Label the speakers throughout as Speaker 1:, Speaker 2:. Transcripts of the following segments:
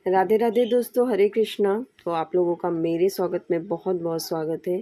Speaker 1: राधे राधे दोस्तों, हरे कृष्णा। तो आप लोगों का मेरे स्वागत में बहुत बहुत स्वागत है।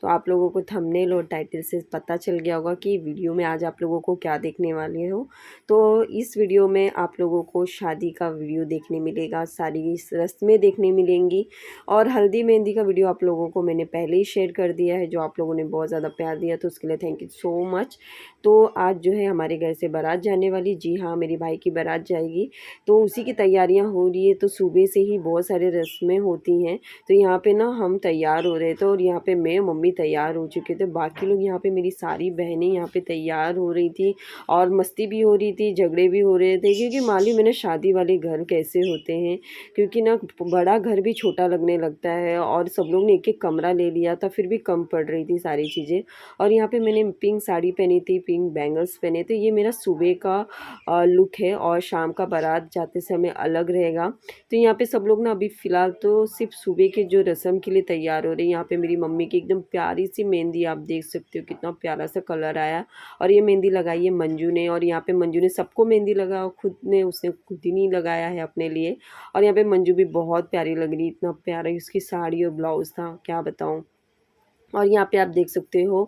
Speaker 1: तो आप लोगों को थंबनेल और टाइटल से पता चल गया होगा कि वीडियो में आज आप लोगों को क्या देखने वाले हो। तो इस वीडियो में आप लोगों को शादी का वीडियो देखने मिलेगा, सारी रस्में देखने मिलेंगी और हल्दी मेहंदी का वीडियो आप लोगों को मैंने पहले ही शेयर कर दिया है। जो आप लोगों ने बहुत ज़्यादा प्यार दिया तो उसके लिए थैंक यू सो मच। तो आज जो है हमारे घर से बारात जाने वाली, जी हाँ, मेरी भाई की बारात जाएगी, तो उसी की तैयारियां हो रही है। तो सुबह से ही बहुत सारे रस्में होती हैं। तो यहाँ पे ना हम तैयार हो रहे थे और यहाँ पे मैं मम्मी तैयार हो चुके थे, बाकी लोग यहाँ पे मेरी सारी बहनें यहाँ पे तैयार हो रही थी और मस्ती भी हो रही थी, झगड़े भी हो रहे थे। क्योंकि मालूम है ना शादी वाले घर कैसे होते हैं, क्योंकि ना बड़ा घर भी छोटा लगने लगता है और सब लोग ने एक एक कमरा ले लिया था, फिर भी कम पड़ रही थी सारी चीज़ें। और यहाँ पे मैंने पिंक साड़ी पहनी थी, पिंक बैंगल्स पहने थे। ये मेरा सुबह का लुक है और शाम का बारात जाते समय अलग रहेगा। तो यहाँ पे सब लोग ना अभी फ़िलहाल तो सिर्फ सुबह के जो रस्म के लिए तैयार हो रहे हैं। यहाँ पे मेरी मम्मी की एकदम प्यारी सी मेहंदी, आप देख सकते हो कितना प्यारा सा कलर आया। और ये मेहंदी लगाई है मंजू ने, और यहाँ पे मंजू ने सबको मेहंदी लगाया, खुद ने उसने खुद ही नहीं लगाया है अपने लिए। और यहाँ पे मंजू भी बहुत प्यारी लग रही, इतना प्यारा उसकी साड़ी और ब्लाउज़ था, क्या बताऊँ। और यहाँ पे आप देख सकते हो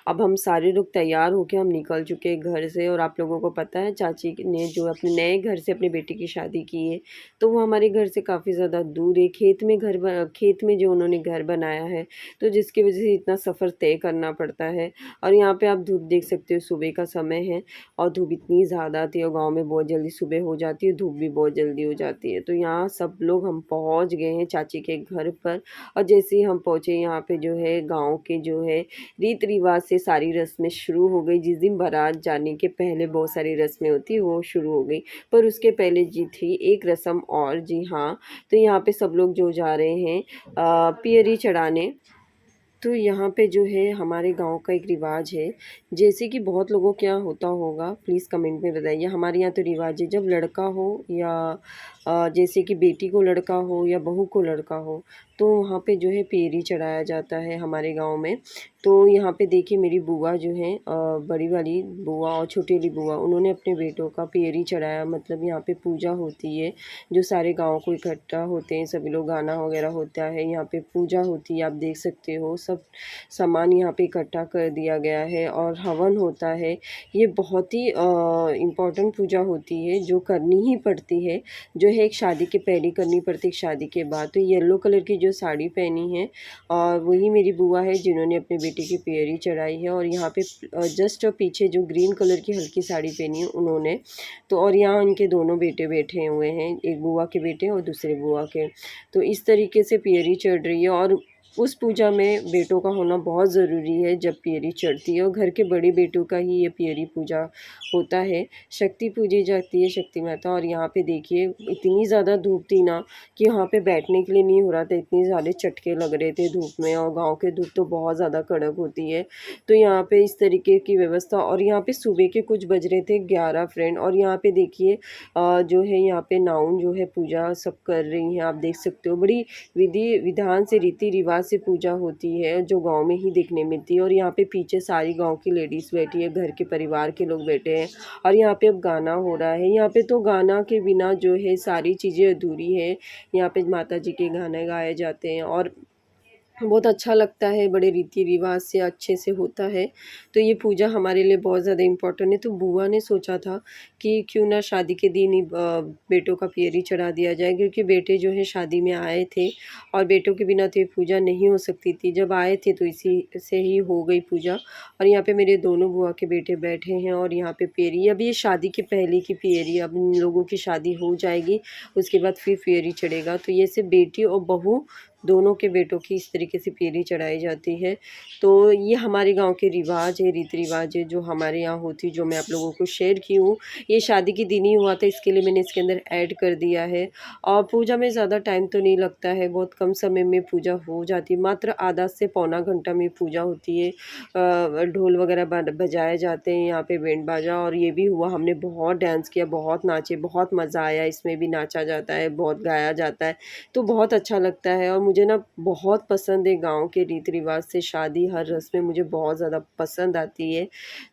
Speaker 1: अब हम सारे लोग तैयार होके हम निकल चुके हैं घर से। और आप लोगों को पता है चाची ने जो अपने नए घर से अपनी बेटी की शादी की है, तो वो हमारे घर से काफ़ी ज़्यादा दूर है, खेत में जो उन्होंने घर बनाया है, तो जिसकी वजह से इतना सफ़र तय करना पड़ता है। और यहाँ पे आप धूप देख सकते हो, सुबह का समय है और धूप इतनी ज़्यादा थी और गाँव में बहुत जल्दी सुबह हो जाती है, धूप भी बहुत जल्दी हो जाती है। तो यहाँ सब लोग हम पहुँच गए हैं चाची के घर पर। और जैसे ही हम पहुँचे यहाँ पे जो है गाँव के जो है रीत रिवाज से सारी रस्में शुरू हो गई। जिस दिन बारात जाने के पहले बहुत सारी रस्में होती है वो शुरू हो गई, पर उसके पहले जी थी एक रस्म और, जी हाँ। तो यहाँ पे सब लोग जो जा रहे हैं पियरी चढ़ाने। तो यहाँ पे जो है हमारे गांव का एक रिवाज है, जैसे कि बहुत लोगों के यहाँ होता होगा, प्लीज़ कमेंट में बताइए। हमारे यहाँ तो रिवाज है जब लड़का हो या जैसे कि बेटी को लड़का हो या बहू को लड़का हो, तो वहाँ पे जो है पेरी चढ़ाया जाता है हमारे गांव में। तो यहाँ पे देखिए मेरी बुआ जो है बड़ी वाली बुआ और छोटी वाली बुआ, उन्होंने अपने बेटों का पेरी चढ़ाया। मतलब यहाँ पे पूजा होती है, जो सारे गांव को इकट्ठा होते हैं, सभी लोग गाना वगैरह होता है, यहाँ पे पूजा होती है। आप देख सकते हो सब सामान यहाँ पे इकट्ठा कर दिया गया है और हवन होता है। ये बहुत ही इम्पोर्टेंट पूजा होती है जो करनी ही पड़ती है, जो है एक शादी के पहले करनी पड़ती है, एक शादी के बाद। तो येलो कलर की जो साड़ी पहनी है और वही मेरी बुआ है जिन्होंने अपने बेटे की पेरी चढ़ाई है। और यहाँ पे जस्ट पीछे जो ग्रीन कलर की हल्की साड़ी पहनी है उन्होंने। तो और यहाँ उनके दोनों बेटे बैठे हुए हैं, एक बुआ के बेटे और दूसरे बुआ के। तो इस तरीके से पेरी चढ़ रही है और उस पूजा में बेटों का होना बहुत ज़रूरी है जब पियरी चढ़ती है। और घर के बड़े बेटों का ही ये पियरी पूजा होता है, शक्ति पूजी जाती है, शक्ति माता। और यहाँ पे देखिए इतनी ज़्यादा धूप थी ना कि यहाँ पे बैठने के लिए नहीं हो रहा था, इतने ज़्यादा चटके लग रहे थे धूप में। और गांव के धूप तो बहुत ज़्यादा कड़क होती है। तो यहाँ पे इस तरीके की व्यवस्था। और यहाँ पे सुबह के कुछ बज रहे थे 11 फ्रेंड। और यहाँ पे देखिए जो है यहाँ पे नाउन जो है पूजा सब कर रही हैं, आप देख सकते हो। बड़ी विधि विधान से, रीति रिवाज से पूजा होती है जो गांव में ही देखने मिलती है। और यहाँ पे पीछे सारी गांव की लेडीज़ बैठी है, घर के परिवार के लोग बैठे हैं। और यहाँ पे अब गाना हो रहा है। यहाँ पे तो गाना के बिना जो है सारी चीज़ें अधूरी है। यहाँ पे माता जी के गाने गाए जाते हैं और बहुत अच्छा लगता है, बड़े रीति रिवाज से अच्छे से होता है। तो ये पूजा हमारे लिए बहुत ज़्यादा इम्पोर्टेंट है। तो बुआ ने सोचा था कि क्यों ना शादी के दिन ही बेटों का पियरी चढ़ा दिया जाए, क्योंकि बेटे जो है शादी में आए थे और बेटों के बिना तो ये पूजा नहीं हो सकती थी। जब आए थे तो इसी से ही हो गई पूजा। और यहाँ पे मेरे दोनों बुआ के बेटे बैठे हैं और यहाँ पे पियरी, अब ये शादी के पहले की पियरी, अब इन लोगों की शादी हो जाएगी उसके बाद फिर पियरी चढ़ेगा। तो ये सिर्फ बेटी और बहू दोनों के बेटों की इस तरीके से पेरी चढ़ाई जाती है। तो ये हमारे गांव के रिवाज है, रीति रिवाज है जो हमारे यहाँ होती, जो मैं आप लोगों को शेयर की हूँ। ये शादी के दिन ही हुआ था, इसके लिए मैंने इसके अंदर ऐड कर दिया है। और पूजा में ज़्यादा टाइम तो नहीं लगता है, बहुत कम समय में पूजा हो जाती है, मात्र आधा से पौना घंटा में पूजा होती है। ढोल वगैरह बजाए जाते हैं, यहाँ पे बैंड बाजा। और ये भी हुआ, हमने बहुत डांस किया, बहुत नाचे, बहुत मज़ा आया। इसमें भी नाचा जाता है, बहुत गाया जाता है, तो बहुत अच्छा लगता है। और मुझे ना बहुत पसंद है गाँव के रीति रिवाज से शादी, हर रस्में मुझे बहुत ज़्यादा पसंद आती है।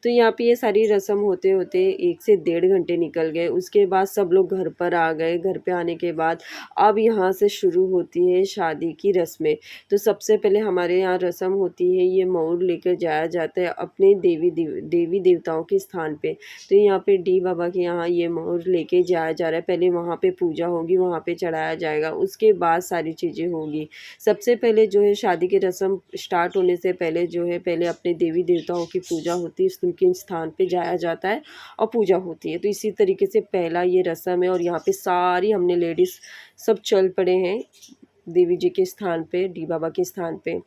Speaker 1: तो यहाँ पे ये सारी रस्म होते-होते 1 से डेढ़ घंटे निकल गए, उसके बाद सब लोग घर पर आ गए। घर पे आने के बाद अब यहाँ से शुरू होती है शादी की रस्में। तो सबसे पहले हमारे यहाँ रस्म होती है, ये मोर लेकर जाया जाता है अपने देवी देवताओं के स्थान पे। तो यहाँ पे डी बाबा के यहाँ ये मोर लेके जाया जा रहा है। पहले वहाँ पे पूजा होगी, वहाँ पे चढ़ाया जाएगा, उसके बाद सारी चीज़ें होगी। सबसे पहले जो है शादी की रस्म स्टार्ट होने से पहले जो है, पहले अपने देवी देवताओं की पूजा होती है, उनके स्थान पे जाया जाता है और पूजा होती है। तो इसी तरीके से पहला ये रस्म है और यहाँ पे सारी हमने लेडीज़ सब चल पड़े हैं देवी जी के स्थान पे, डी बाबा के स्थान पे।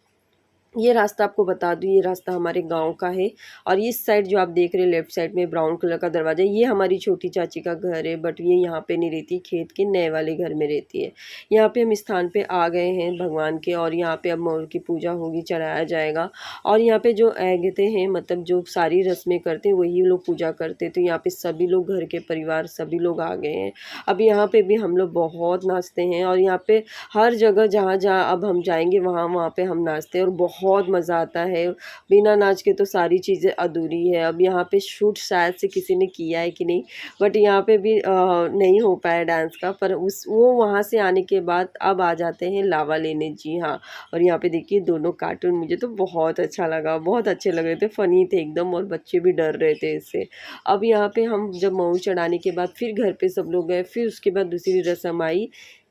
Speaker 1: ये रास्ता आपको बता दूँ, ये रास्ता हमारे गाँव का है और इस साइड जो आप देख रहे हैं लेफ्ट साइड में ब्राउन कलर का दरवाज़ा, ये हमारी छोटी चाची का घर है, बट ये यहाँ पे नहीं रहती, खेत के नए वाले घर में रहती है। यहाँ पे हम स्थान पे आ गए हैं भगवान के और यहाँ पे अब मोर की पूजा होगी, चढ़ाया जाएगा और यहाँ पे जो ऐगते हैं, मतलब जो सारी रस्में करते हैं वही लोग पूजा करते हैं। तो यहाँ पे सभी लोग, घर के परिवार सभी लोग आ गए हैं। अब यहाँ पे भी हम लोग बहुत नाचते हैं और यहाँ पे हर जगह जहाँ-जहाँ अब हम जाएँगे वहाँ-वहाँ पे हम नाचते हैं और बहुत मज़ा आता है। बिना नाच के तो सारी चीज़ें अधूरी है। अब यहाँ पे शूट शायद से किसी ने किया है कि नहीं, बट यहाँ पे भी नहीं हो पाया डांस का, पर उस वो वहाँ से आने के बाद अब आ जाते हैं लावा लेने। जी हाँ, और यहाँ पे देखिए दोनों कार्टून मुझे तो बहुत अच्छा लगा, बहुत अच्छे लग रहे थे, फ़नी थे एकदम और बच्चे भी डर रहे थे इससे। अब यहाँ पे हम जब मऊ चढ़ाने के बाद फिर घर पे सब लोग गए, फिर उसके बाद दूसरी रस्म आई,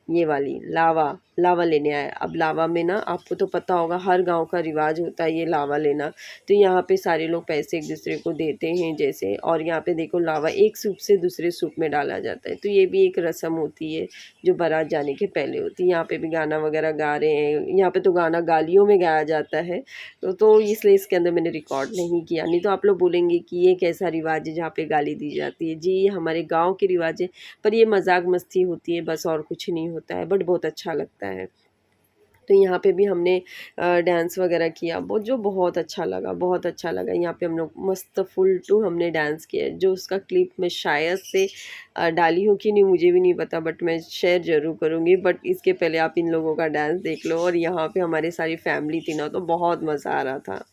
Speaker 1: ये वाली लावा लेने आए। अब लावा में ना आपको तो पता होगा हर गांव का रिवाज होता है ये लावा लेना। तो यहाँ पे सारे लोग पैसे एक दूसरे को देते हैं जैसे, और यहाँ पे देखो लावा एक सूप से दूसरे सूप में डाला जाता है। तो ये भी एक रस्म होती है जो बारात जाने के पहले होती है। यहाँ पे भी गाना वगैरह गा रहे हैं, यहाँ पे तो गाना गालियों में गाया जाता है। तो इसलिए इसके अंदर मैंने रिकॉर्ड नहीं किया, नहीं तो आप लोग बोलेंगे कि ये कैसा रिवाज है जहाँ पे गाली दी जाती है। जी, ये हमारे गाँव के रिवाज है, पर ये मजाक मस्ती होती है बस, और कुछ नहीं होता है, बट बहुत अच्छा लगता है। तो यहाँ पे भी हमने डांस वगैरह किया, वो जो बहुत अच्छा लगा, बहुत अच्छा लगा। यहाँ पे हम लोग मस्त फुल टू हमने डांस किया, जो उसका क्लिप मैं शायद से डाली हूँ कि नहीं मुझे भी नहीं पता, बट मैं शेयर ज़रूर करूँगी। बट इसके पहले आप इन लोगों का डांस देख लो। और यहाँ पे हमारी सारी फैमिली थी ना, तो बहुत मज़ा आ रहा था।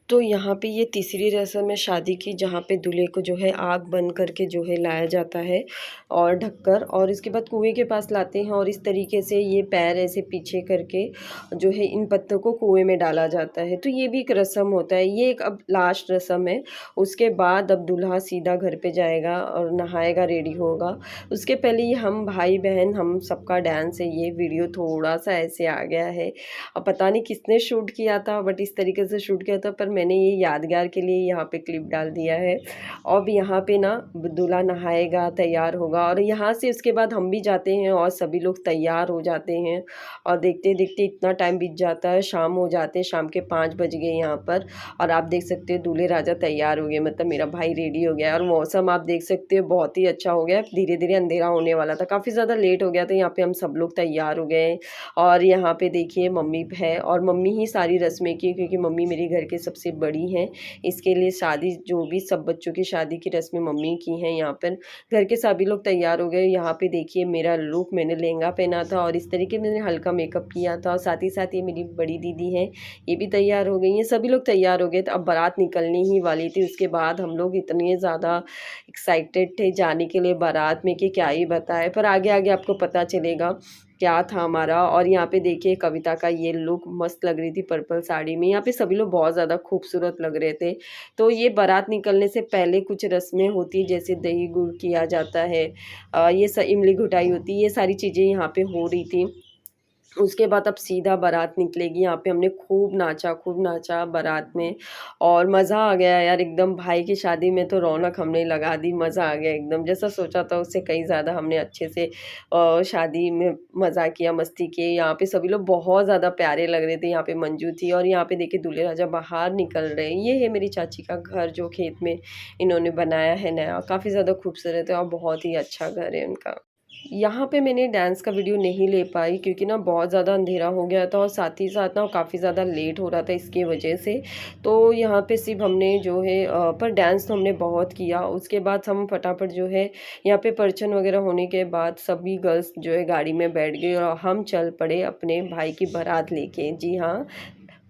Speaker 1: तो यहाँ पे ये तीसरी रस्म है शादी की, जहाँ पे दूल्हे को जो है आग बंद करके जो है लाया जाता है और ढककर, और इसके बाद कुएं के पास लाते हैं और इस तरीके से ये पैर ऐसे पीछे करके जो है इन पत्तों को कुएं में डाला जाता है। तो ये भी एक रस्म होता है, ये एक अब लास्ट रस्म है। उसके बाद अब दूल्हा सीधा घर पे जाएगा और नहाएगा, रेडी होगा। उसके पहले ही हम भाई बहन हम सबका डांस है। ये वीडियो थोड़ा सा ऐसे आ गया है, अब पता नहीं किसने शूट किया था, बट इस तरीके से शूट किया था, पर मैंने ये यादगार के लिए यहाँ पे क्लिप डाल दिया है। अब यहाँ पे ना दूल्हा नहाएगा, तैयार होगा, और यहाँ से उसके बाद हम भी जाते हैं और सभी लोग तैयार हो जाते हैं। और देखते देखते इतना टाइम बीत जाता है, शाम हो जाते हैं, शाम के 5 बज गए यहाँ पर। और आप देख सकते हो दूल्हे राजा तैयार हो गए, मतलब मेरा भाई रेडी हो गया है। और मौसम आप देख सकते हो बहुत ही अच्छा हो गया, धीरे धीरे अंधेरा होने वाला था, काफ़ी ज़्यादा लेट हो गया था। यहाँ पे हम सब लोग तैयार हो गए और यहाँ पे देखिए मम्मी है, और मम्मी ही सारी रस्में की, क्योंकि मम्मी मेरी घर की सबसे बड़ी हैं। इसके लिए शादी जो भी सब बच्चों की शादी की रस्में मम्मी की हैं। यहाँ पर घर के सभी लोग तैयार हो गए। यहाँ पे देखिए मेरा लुक, मैंने लहंगा पहना था और इस तरीके मैंने हल्का मेकअप किया था। और साथ ही साथ ये मेरी बड़ी दीदी हैं, ये भी तैयार हो गई हैं, सभी लोग तैयार हो गए। तो अब बारात निकलने ही वाली थी। उसके बाद हम लोग इतने ज़्यादा एक्साइटेड थे जाने के लिए बारात में कि क्या ही बताएं, पर आगे आगे आपको पता चलेगा क्या था हमारा। और यहाँ पे देखिए कविता का ये लुक मस्त लग रही थी पर्पल साड़ी में। यहाँ पे सभी लोग बहुत ज़्यादा खूबसूरत लग रहे थे। तो ये बारात निकलने से पहले कुछ रस्में होती है, जैसे दही गुड़ किया जाता है, ये इमली घुटाई होती है, ये सारी चीज़ें यहाँ पे हो रही थी। उसके बाद अब सीधा बारात निकलेगी। यहाँ पे हमने खूब नाचा बारात में, और मज़ा आ गया यार एकदम। भाई की शादी में तो रौनक हमने लगा दी, मज़ा आ गया एकदम। जैसा सोचा था उससे कहीं ज़्यादा हमने अच्छे से शादी में मज़ा किया, मस्ती की। यहाँ पे सभी लोग बहुत ज़्यादा प्यारे लग रहे थे। यहाँ पे मंजू थी, और यहाँ पे देखिए दूल्हे राजा बाहर निकल रहे हैं। ये है मेरी चाची का घर, जो खेत में इन्होंने बनाया है नया, काफ़ी ज़्यादा खूबसूरत है और बहुत ही अच्छा घर है उनका। यहाँ पे मैंने डांस का वीडियो नहीं ले पाई, क्योंकि ना बहुत ज़्यादा अंधेरा हो गया था और साथ ही साथ ना काफ़ी ज़्यादा लेट हो रहा था इसकी वजह से। तो यहाँ पे सिर्फ हमने जो है पर डांस तो हमने बहुत किया। उसके बाद हम फटाफट जो है यहाँ पे परचन वगैरह होने के बाद सभी गर्ल्स जो है गाड़ी में बैठ गई और हम चल पड़े अपने भाई की बारात लेके। जी हाँ,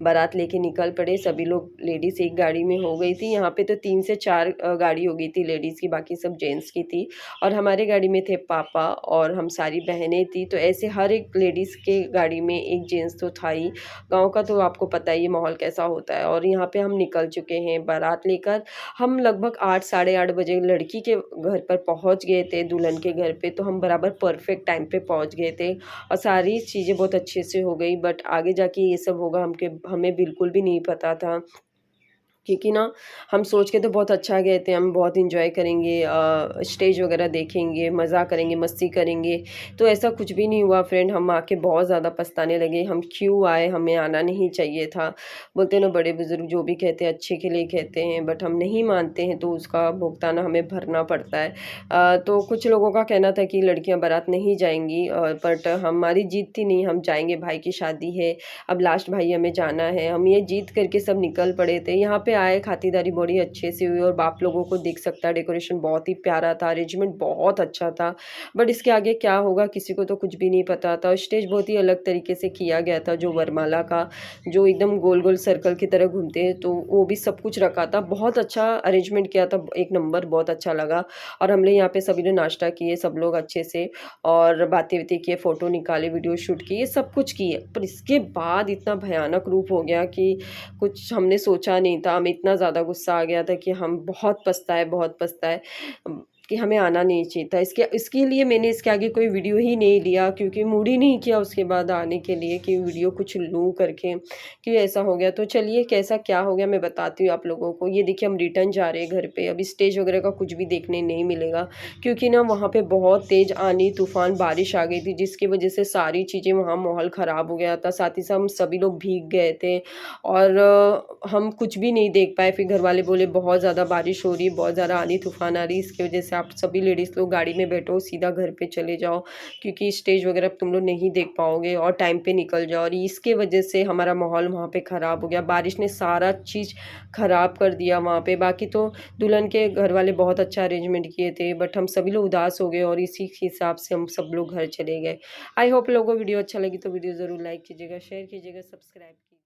Speaker 1: बारात लेके निकल पड़े सभी लोग। लेडीज़ एक गाड़ी में हो गई थी। यहाँ पे तो 3 से 4 गाड़ी हो गई थी लेडीज़ की, बाकी सब जेंट्स की थी। और हमारे गाड़ी में थे पापा और हम सारी बहनें थी। तो ऐसे हर एक लेडीज़ के गाड़ी में एक जेंट्स तो था ही। गाँव का तो आपको पता ही है माहौल कैसा होता है। और यहाँ पे हम निकल चुके हैं बारात लेकर। हम लगभग 8 साढ़े 8 बजे लड़की के घर पर पहुँच गए थे, दुल्हन के घर पे। तो हम बराबर परफेक्ट टाइम पे पहुँच गए थे और सारी चीज़ें बहुत अच्छे से हो गई। बट आगे जाके ये सब होगा हमें बिल्कुल भी नहीं पता था, क्योंकि ना हम सोच के तो बहुत अच्छा गए थे, हम बहुत एंजॉय करेंगे, स्टेज वगैरह देखेंगे, मज़ा करेंगे, मस्ती करेंगे। तो ऐसा कुछ भी नहीं हुआ फ्रेंड। हम आके बहुत ज़्यादा पछताने लगे, हम क्यों आए, हमें आना नहीं चाहिए था। बोलते ना बड़े बुजुर्ग जो भी कहते हैं अच्छे के लिए कहते हैं, बट हम नहीं मानते हैं तो उसका भुगतान हमें भरना पड़ता है। तो कुछ लोगों का कहना था कि लड़कियां बारात नहीं जाएंगी, बट हमारी जीत थी नहीं, हम जाएंगे, भाई की शादी है, अब लास्ट भाई हमें जाना है। हम ये जीत करके सब निकल पड़े थे। यहाँ पे आए, खातिरदारी बड़ी अच्छे से हुई और बाप लोगों को देख सकता है, डेकोरेशन बहुत ही प्यारा था, अरेंजमेंट बहुत अच्छा था। बट इसके आगे क्या होगा किसी को तो कुछ भी नहीं पता था। स्टेज बहुत ही अलग तरीके से किया गया था, जो वरमाला का जो एकदम गोल गोल सर्कल की तरह घूमते हैं, तो वो भी सब कुछ रखा था। बहुत अच्छा अरेंजमेंट किया था, एक नंबर, बहुत अच्छा लगा। और हमने यहाँ पे सभी ने नाश्ता किए सब लोग अच्छे से, और बातें वातें किए, फ़ोटो निकाले, वीडियो शूट किए, सब कुछ किए। पर इसके बाद इतना भयानक रूप हो गया कि कुछ हमने सोचा नहीं था। हमें इतना ज़्यादा गुस्सा आ गया था कि हम बहुत पछताए कि हमें आना नहीं चाहिए था। इसके लिए मैंने इसके आगे कोई वीडियो ही नहीं लिया, क्योंकि मूड ही नहीं किया उसके बाद आने के लिए कि वीडियो कुछ लूँ करके, कि ऐसा हो गया। तो चलिए कैसा क्या हो गया मैं बताती हूँ आप लोगों को। ये देखिए हम रिटर्न जा रहे हैं घर पे। अभी स्टेज वगैरह का कुछ भी देखने नहीं मिलेगा, क्योंकि ना वहाँ पे बहुत तेज़ आंधी तूफान बारिश आ गई थी, जिसकी वजह से सारी चीज़ें, वहाँ माहौल ख़राब हो गया था। साथ ही साथ हम सभी लोग भीग गए थे और हम कुछ भी नहीं देख पाए। फिर घर वाले बोले बहुत ज़्यादा बारिश हो रही है, बहुत ज़्यादा आंधी तूफान आ रही है, इसकी वजह से आप सभी लेडीज़ लोग गाड़ी में बैठो, सीधा घर पे चले जाओ, क्योंकि स्टेज वगैरह तुम लोग नहीं देख पाओगे, और टाइम पे निकल जाओ। और इसके वजह से हमारा माहौल वहाँ पे ख़राब हो गया। बारिश ने सारा चीज़ ख़राब कर दिया वहाँ पे। बाकी तो दुल्हन के घर वाले बहुत अच्छा अरेंजमेंट किए थे, बट हम सभी लोग उदास हो गए और इसी हिसाब से हम सब लोग घर चले गए। आई होप लोगों को वीडियो अच्छा लगी तो वीडियो ज़रूर लाइक कीजिएगा, शेयर कीजिएगा, सब्सक्राइब कीजिएगा।